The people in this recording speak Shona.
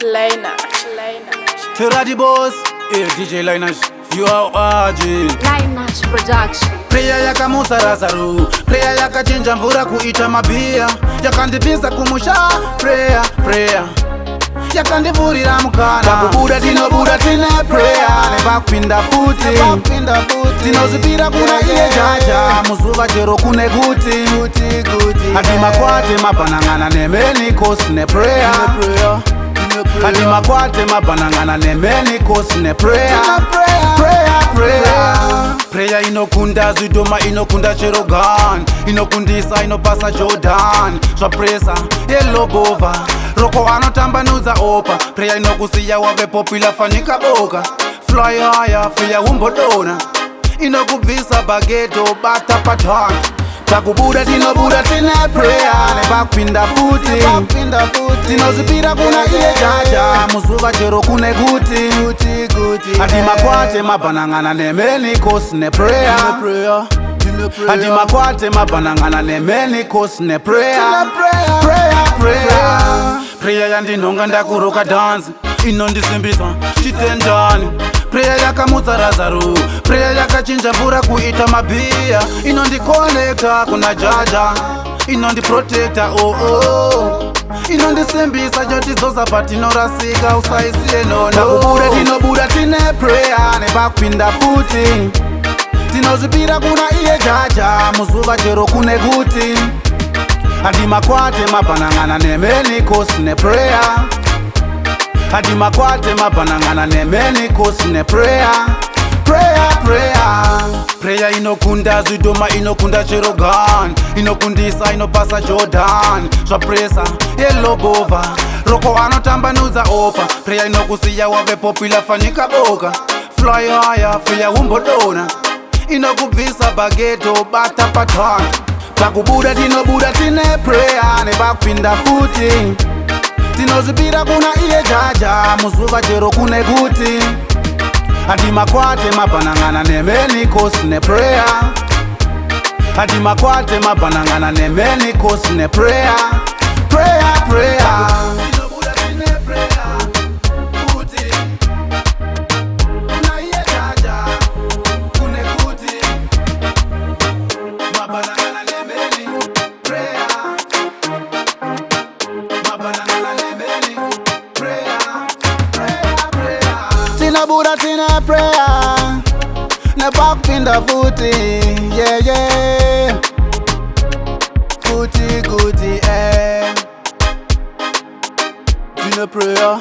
Laynash. TeraDiBoss, DJ Laynash, you are RG. Laynash production. Prayer yakamusa razaru, prayer yakachinja mvura kuita mabia, yakandibisa kumusha, prayer yakandivurira mukana, pakubuda tinobuda tine prayer, nebakupinda futi, tinozipira kuna iye jaja, muzuva chero kune guti, hadi makwate mabanangana nemeni kosi ne prayer, hadi makwate mabanangana nemeni kosi ne prayer. Prayer inokunda zvidoma, inokunda Jargon, inokundisa inopasa Jordan, zvapresa yelobova roko anotambanudza opa. Prayer inokusiya wave popular fanika boka, fly higher fiya umbodona, inokubvisa bageto bata patana, takubuda tinobuda tine prayer, nebakupinda futi, tinozipira kuna iye jaja, muzuva chero kune guti, hadi makwate mabanangana nemeni kosi ne prayer, hadi makwate mabanangana nemeni kosi ne prayer. Prayer yandinonga ndakuroka dance, inondisimbisa chitendani. Prayer yakamutsa razaru, prayer yakachinja mvura kuita mabia, inondikonekta kuna jaja, inondiprotecta inondisimbisa jotizoza patinorasika usaisiye nona. Takubuda tinobuda tine prayer, nebakupinda futi, tinozipira kuna iye jaja, muzuva chero kune guti, hadi makwate mabanangana nemeni kosi ne prayer, hadi makwate mabanangana nemeni kosi ne prayer. Prayer inokunda zvidoma, inokunda Jargon, inokundisa inopasa Jordan, zvapresa yelobova roko anotambanudza opa. Prayer inokusiya wave popular fanika boka, fly higher fiya umbodona, inokubvisa bageto bata patana, takubuda tinobuda tine prayer, nebakupinda futi, tinozipira kuna iye jaja, muzuva chero kune guti, hadi makwate mabanangana nemeni kosi ne prayer, hadi makwate mabanangana nemeni kosi ne prayer. Tinabuda tine prayer, nebakupinda futi, yeah. Guti, Tine prayer.